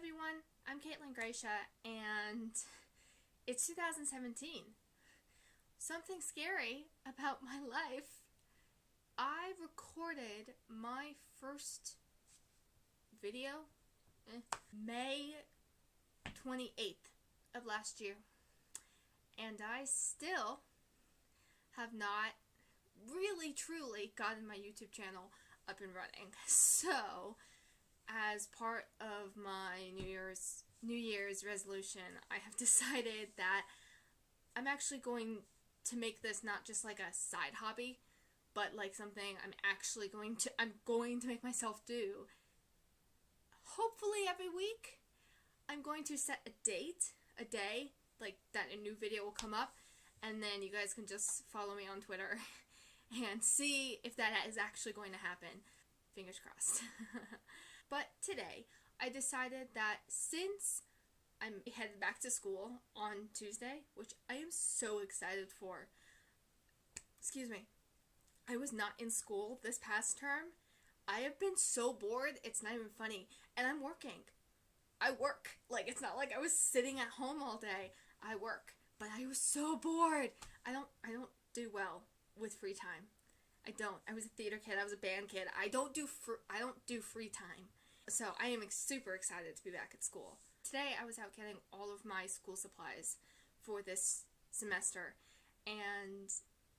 everyone, I'm Kaitlin Gratia, and it's 2017. Something scary about my life. I recorded my first video May 28th of last year, and I still have not really truly gotten my YouTube channel up and running. So as part of my New Year's resolution, I have decided that I'm actually going to make this not just like a side hobby, but like something I'm going to make myself do. Hopefully every week. I'm going to set a day, like that a new video will come up, and then you guys can just follow me on Twitter and see if that is actually going to happen. Fingers crossed. But today, I decided that since I'm headed back to school on Tuesday, which I am so excited for. Excuse me. I was not in school this past term. I have been so bored, it's not even funny. And I'm working. I work. Like, it's not like I was sitting at home all day. I work. But I was so bored. I don't do well with free time. I don't. I was a theater kid. I was a band kid. I don't do free time. So I am super excited to be back at school. Today I was out getting all of my school supplies for this semester, and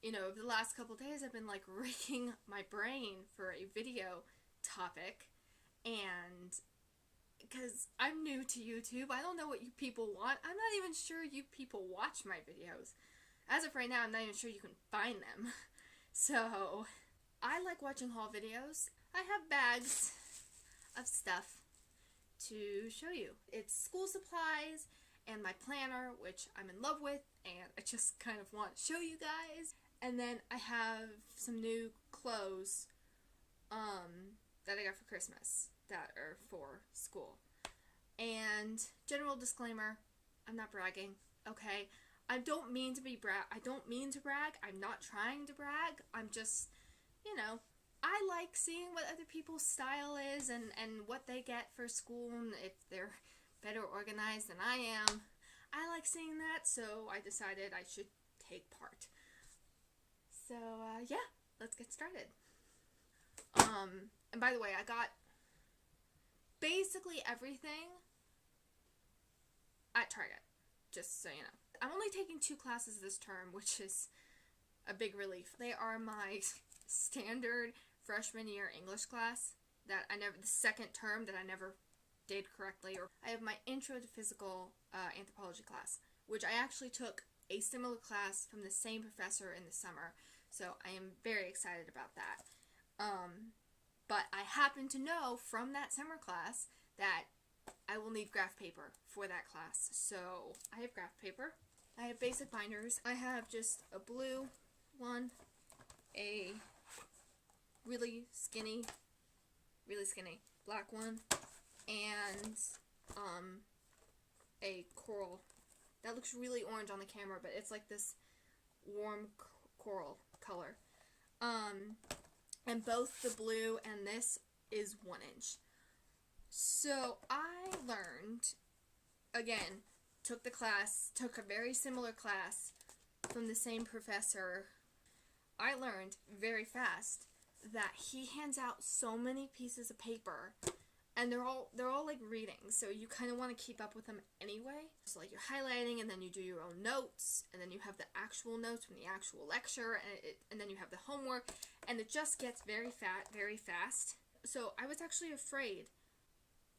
over the last couple days I've been like racking my brain for a video topic, and because I'm new to YouTube, I don't know what you people want. I'm not even sure you people watch my videos. As of right now, I'm not even sure you can find them. So I like watching haul videos. I have bags of stuff to show you. It's school supplies and my planner, which I'm in love with, and I just kind of want to show you guys. And then I have some new clothes that I got for Christmas that are for school. And general disclaimer, I'm not bragging, okay? I don't mean to brag. I'm not trying to brag. I'm just, I like seeing what other people's style is and what they get for school, and if they're better organized than I am. I like seeing that, so I decided I should take part. So, yeah, let's get started. And by the way, I got basically everything at Target, just so you know. I'm only taking 2 classes this term, which is a big relief. They are my standard freshman year English class that the second term that I never did correctly. Or I have my Intro to Physical Anthropology class, which I actually took a similar class from the same professor in the summer, so I am very excited about that. But I happen to know from that summer class that I will need graph paper for that class, so I have graph paper. I have basic binders. I have just a blue one, a really skinny black one, and a coral. That looks really orange on the camera, but it's like this warm coral color. And both the blue and this is 1 inch. So I learned, again, took a very similar class from the same professor. I learned very fast that he hands out so many pieces of paper, and they're all like readings, so you kind of want to keep up with them anyway. So like you're highlighting, and then you do your own notes, and then you have the actual notes from the actual lecture, and then you have the homework, and it just gets very fast. So I was actually afraid,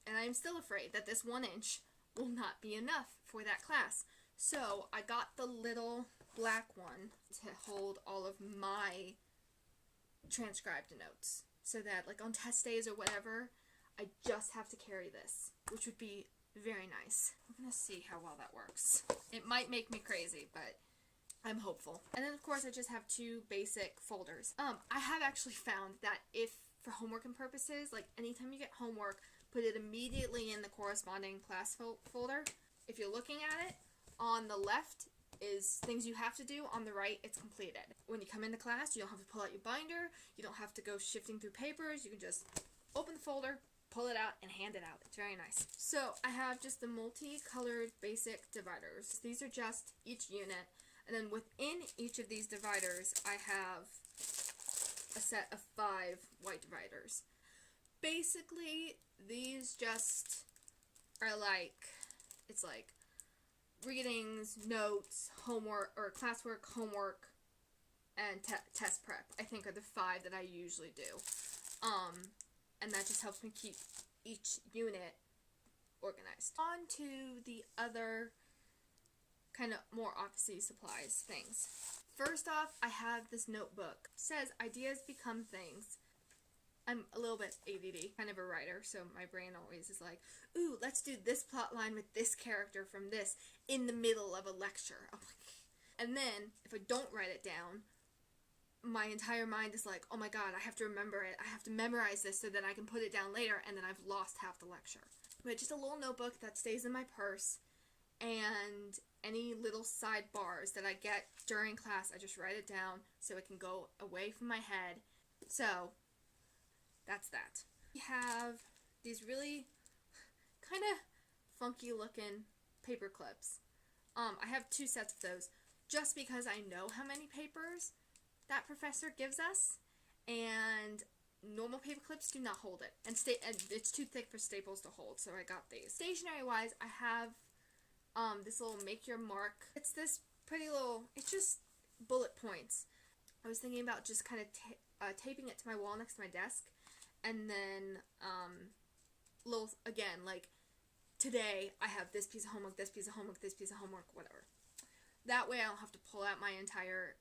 and I am still afraid, that this 1 inch will not be enough for that class. So I got the little black one to hold all of my transcribed notes, so that like on test days or whatever, I just have to carry this, which would be very nice. We're gonna see how well that works. It might make me crazy, but I'm hopeful. And then of course I just have 2 basic folders. I have actually found that if for homework purposes, like anytime you get homework, put it immediately in the corresponding class folder. If you're looking at it, on the left is things you have to do, on the right it's completed. When you come into class, you don't have to pull out your binder, you don't have to go shifting through papers, you can just open the folder, pull it out and hand it out. It's very nice. So I have just the multicolored basic dividers. These are just each unit, and then within each of these dividers I have a set of 5 white dividers. Basically, these just are like, it's like readings, notes, homework, or classwork, homework, and test prep, I think, are the 5 that I usually do. And that just helps me keep each unit organized. On to the other kind of more office-y supplies things. First off, I have this notebook. It says, ideas become things. I'm a little bit ADD, kind of a writer, so my brain always is like, ooh, let's do this plot line with this character from this in the middle of a lecture. And then, if I don't write it down, my entire mind is like, oh my god, I have to remember it. I have to memorize this so that I can put it down later, and then I've lost half the lecture. But just a little notebook that stays in my purse, and any little sidebars that I get during class, I just write it down so it can go away from my head. So, that's that. We have these really kind of funky looking paper clips. I have 2 sets of those just because I know how many papers that professor gives us, and normal paper clips do not hold it, and it's too thick for staples to hold, so I got these. Stationery wise, I have this little make your mark. It's this pretty little, it's just bullet points. I was thinking about just kind of taping it to my wall next to my desk, and then little, again, like today I have this piece of homework, this piece of homework, this piece of homework, whatever. That way I don't have to pull out my entire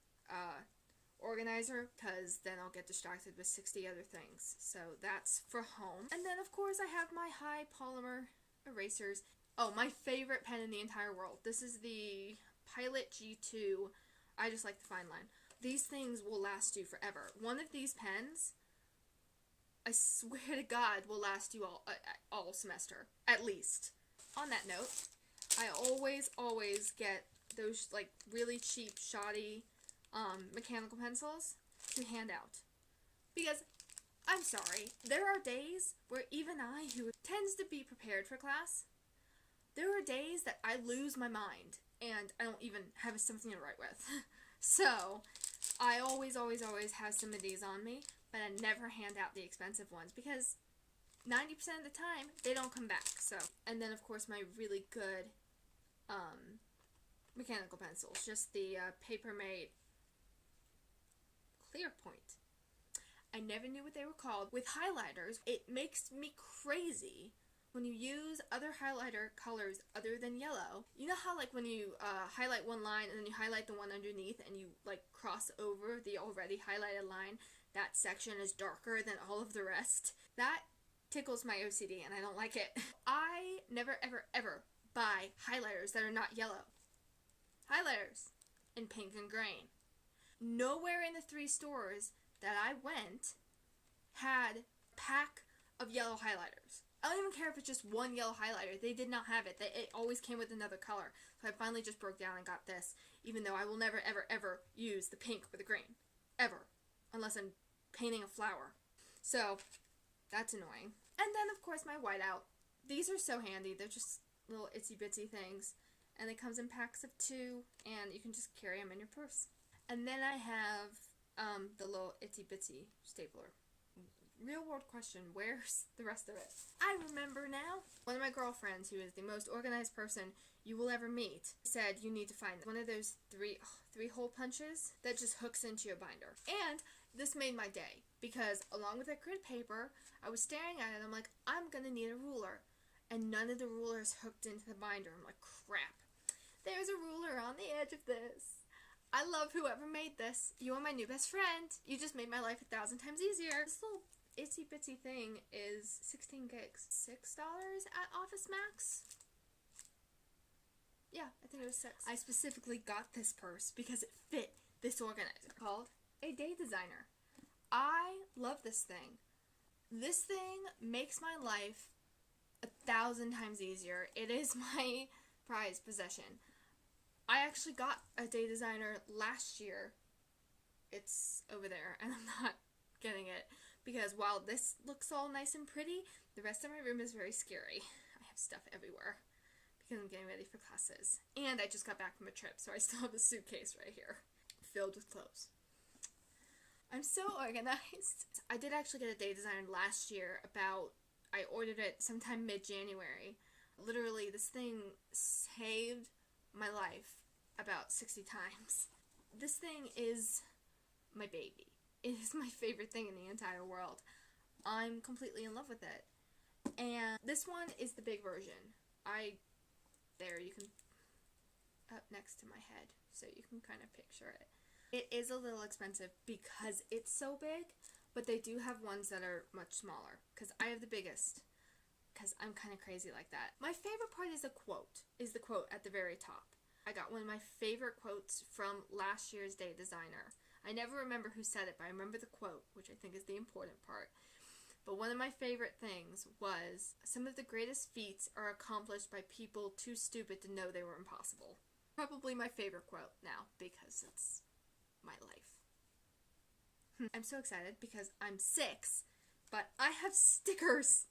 organizer, because then I'll get distracted with 60 other things. So that's for home. And then of course I have my high polymer erasers. Oh, my favorite pen in the entire world. This is the Pilot G2. I just like the fine line. These things will last you forever. One of these pens, I swear to God, will last you all semester, at least. On that note, I always get those like really cheap, shoddy mechanical pencils to hand out. Because, I'm sorry, there are days where even I, who tends to be prepared for class, there are days that I lose my mind and I don't even have something to write with. So, I always have some of these on me, but I never hand out the expensive ones because 90% of the time, they don't come back. So, and then of course my really good mechanical pencils, just the Papermate Clear Point. I never knew what they were called. With highlighters, it makes me crazy when you use other highlighter colors other than yellow. You know how like when you highlight one line and then you highlight the one underneath and you like cross over the already highlighted line, that section is darker than all of the rest? That tickles my OCD and I don't like it. I never ever buy highlighters that are not yellow. Highlighters in pink and green. Nowhere in the 3 stores that I went had a pack of yellow highlighters. I don't even care if it's just one yellow highlighter. They did not have it. It always came with another color. So I finally just broke down and got this, even though I will never ever use the pink or the green. Ever. Unless I'm painting a flower. So, that's annoying. And then, of course, my whiteout. These are so handy. They're just little itsy-bitsy things. And it comes in packs of 2, and you can just carry them in your purse. And then I have the little itsy-bitsy stapler. Real world question, where's the rest of it? I remember now. One of my girlfriends, who is the most organized person you will ever meet, said you need to find one of those three hole punches that just hooks into your binder. And this made my day, because along with that grid paper, I was staring at it and I'm like, I'm gonna need a ruler. And none of the rulers hooked into the binder. I'm like, crap. There's a ruler on the edge of this. I love whoever made this. You are my new best friend. You just made my life 1,000 times easier. This little itsy bitsy thing is 16 gigs. $6 at OfficeMax? Yeah, I think it was 6. I specifically got this purse because it fit this organizer called a Day Designer. I love this thing. This thing makes my life 1,000 times easier. It is my prized possession. I actually got a Day Designer last year. It's over there, and I'm not getting it. because while this looks all nice and pretty, the rest of my room is very scary. I have stuff everywhere because I'm getting ready for classes. And I just got back from a trip, so I still have a suitcase right here filled with clothes. I'm so organized. I did actually get a day designer last year I ordered it sometime mid-January. Literally, this thing saved my life about 60 times. This thing is my baby. It is my favorite thing in the entire world. I'm completely in love with it. And this one is the big version. There, you can, up next to my head, so you can kind of picture it. It is a little expensive because it's so big, but they do have ones that are much smaller, because I have the biggest, because I'm kind of crazy like that. My favorite part is the quote at the very top. I got one of my favorite quotes from last year's day designer. I never remember who said it, but I remember the quote, which I think is the important part. But one of my favorite things was, some of the greatest feats are accomplished by people too stupid to know they were impossible. Probably my favorite quote now, because it's my life. I'm so excited because I'm 6, but I have stickers.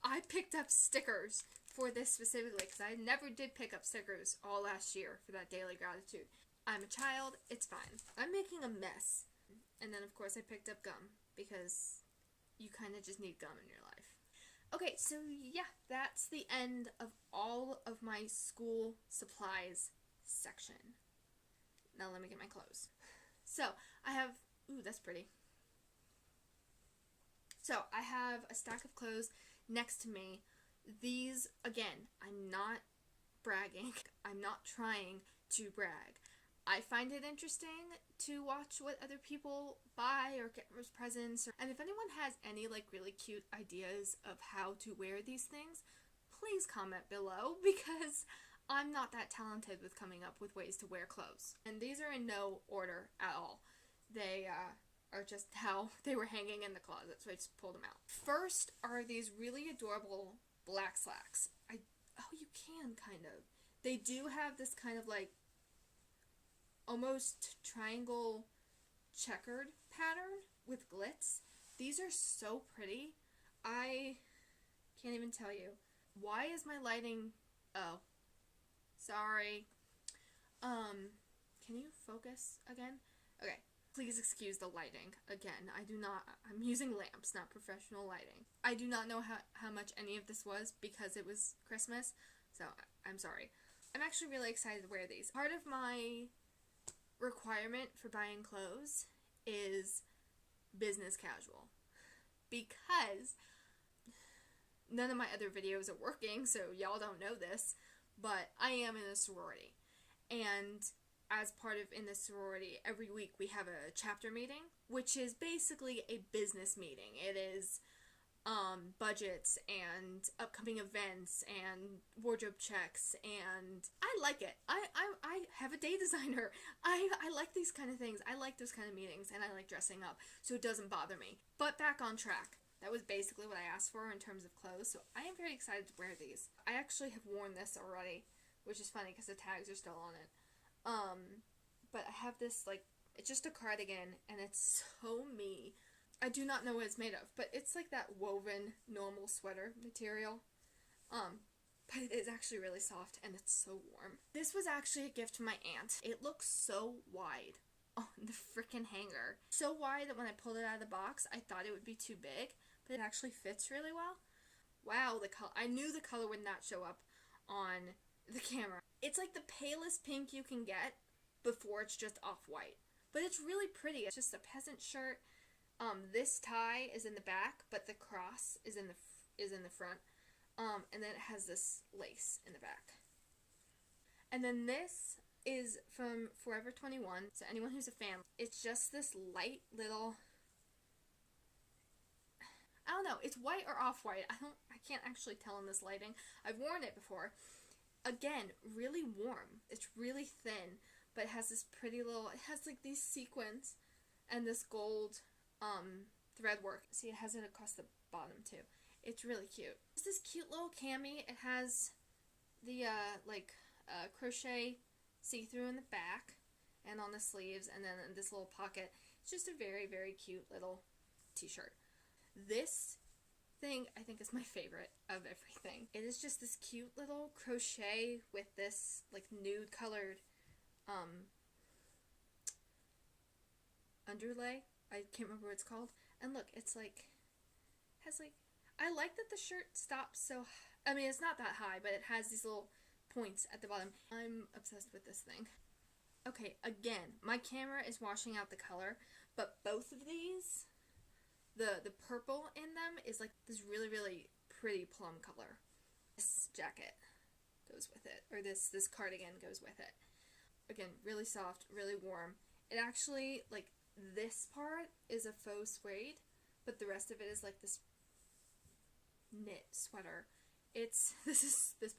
I picked up stickers for this specifically because I never did pick up stickers all last year for that daily gratitude. I'm a child, it's fine. I'm making a mess. And then of course I picked up gum because you kind of just need gum in your life. Okay, so yeah, that's the end of all of my school supplies section. Now let me get my clothes. So, I have, ooh, that's pretty. So, I have a stack of clothes next to me. These, again, I'm not bragging. I'm not trying to brag. I find it interesting to watch what other people buy or get as presents. And if anyone has any, like, really cute ideas of how to wear these things, please comment below, because I'm not that talented with coming up with ways to wear clothes. And these are in no order at all. They are just how they were hanging in the closet, so I just pulled them out. First are these really adorable black slacks. Oh, you can, kind of. They do have this kind of like almost triangle checkered pattern with glitz. These are so pretty. I can't even tell you. Why is my lighting... Oh. Sorry. Can you focus again? Okay. Please excuse the lighting. Again, I'm using lamps, not professional lighting. I do not know how much any of this was because it was Christmas, so I'm sorry. I'm actually really excited to wear these. Part of my requirement for buying clothes is business casual, because none of my other videos are working, so y'all don't know this, but I am in a sorority, and as part of in the sorority, every week we have a chapter meeting, which is basically a business meeting. It is budgets and upcoming events and wardrobe checks, and I like it. I have a day designer. I like these kind of things. I like those kind of meetings, and I like dressing up, so it doesn't bother me. But back on track. That was basically what I asked for in terms of clothes, so I am very excited to wear these. I actually have worn this already, which is funny because the tags are still on it. But I have this, like, it's just a cardigan, and it's so me. I do not know what it's made of, but it's like that woven normal sweater material. But it is actually really soft, and it's so warm. This was actually a gift from my aunt. It looks so wide on the freaking hanger. So wide that when I pulled it out of the box, I thought it would be too big, but it actually fits really well. Wow, the color. I knew the color would not show up on the camera. It's like the palest pink you can get before it's just off-white. But it's really pretty. It's just a peasant shirt. This tie is in the back, but the cross is in the front. And then it has this lace in the back. And then this is from Forever 21. So anyone who's a fan, it's just this light little, I don't know, it's white or off-white. I can't actually tell in this lighting. I've worn it before. Again, really warm. It's really thin, but it has this pretty little, it has like these sequins and this gold thread work. See, it has it across the bottom too. It's really cute. It's this cute little cami. It has the crochet see-through in the back and on the sleeves, and then in this little pocket. It's just a very, very cute little t-shirt. This thing I think is my favorite of everything. It is just this cute little crochet with this like nude colored underlay. I can't remember what it's called. And look, it's like has like, I like that the shirt stops so, I mean it's not that high, but it has these little points at the bottom. I'm obsessed with this thing. Okay, again, my camera is washing out the color, but both of these, the purple in them is like this really, really pretty plum color. This jacket goes with it, or this cardigan goes with it. Again, really soft, really warm. It actually, like, this part is a faux suede, but the rest of it is like this knit sweater. This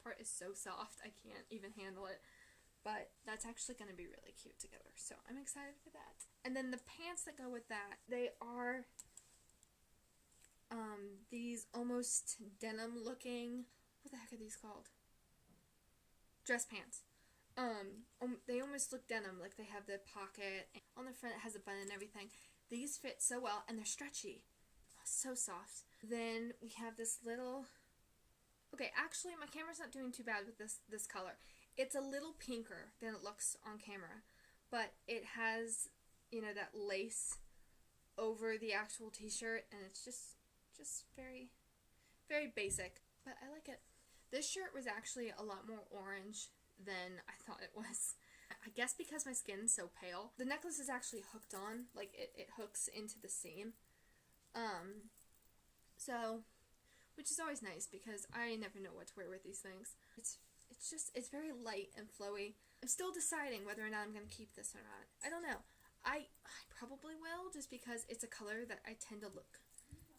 part is so soft, I can't even handle it. But that's actually going to be really cute together, so I'm excited for that. And then the pants that go with that, they are these almost denim looking, what the heck are these called? Dress pants. They almost look denim, like they have the pocket, and on the front it has a button and everything. These fit so well, and they're stretchy. So soft. Then we have this little, okay, actually my camera's not doing too bad with this color. It's a little pinker than it looks on camera, but it has, you know, that lace over the actual t-shirt, and it's just very, very basic, but I like it. This shirt was actually a lot more orange than I thought it was. I guess because my skin's so pale. The necklace is actually hooked on, like it hooks into the seam. So, which is always nice because I never know what to wear with these things. It's very light and flowy. I'm still deciding whether or not I'm going to keep this or not. I don't know. I probably will, just because it's a color that I tend to look.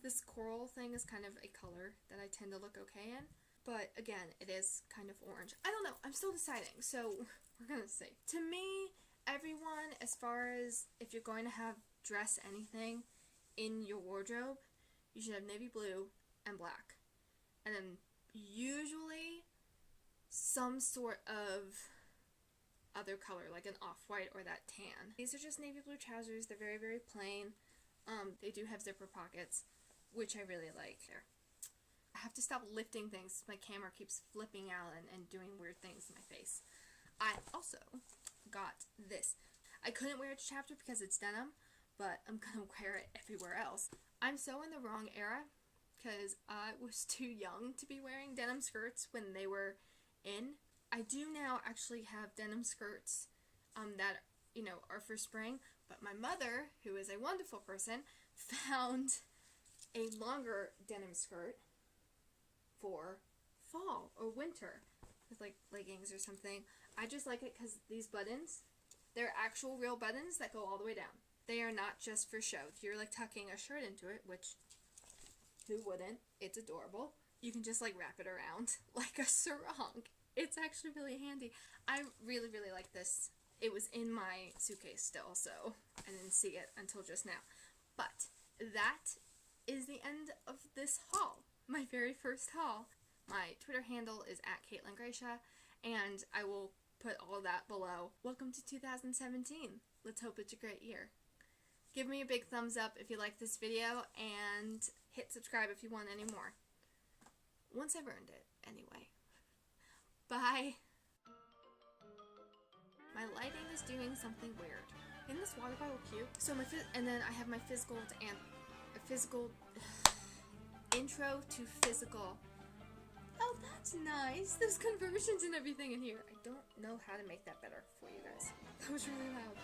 This coral thing is kind of a color that I tend to look okay in. But again, it is kind of orange. I don't know. I'm still deciding. So we're going to see. To me, everyone, as far as if you're going to have dress anything in your wardrobe, you should have navy blue and black. And then usually some sort of other color, like an off-white or that tan. These are just navy blue trousers. They're very, very plain. They do have zipper pockets, which I really like. There. I have to stop lifting things. My camera keeps flipping out and doing weird things in my face. I also got this. I couldn't wear it to Chapter because it's denim, but I'm gonna wear it everywhere else. I'm so in the wrong era because I was too young to be wearing denim skirts when they were in. I do now actually have denim skirts that, you know, are for spring, but my mother, who is a wonderful person, found a longer denim skirt for fall or winter with like leggings or something. I just like it because these buttons, they're actual real buttons that go all the way down. They are not just for show. If you're like tucking a shirt into it, which who wouldn't? It's adorable. You can just like wrap it around like a sarong. It's actually really handy. I really, really like this. It was in my suitcase still, so I didn't see it until just now. But that is the end of this haul. My very first haul. My Twitter handle is @Kaitlin Gratia, and I will put all that below. Welcome to 2017. Let's hope it's a great year. Give me a big thumbs up if you like this video, and hit subscribe if you want any more. Once I've earned it, anyway. Bye. My lighting is doing something weird. Isn't this water bottle cute? So and then I have my physical intro to physical. Oh, that's nice. There's conversions and everything in here. I don't know how to make that better for you guys. That was really loud.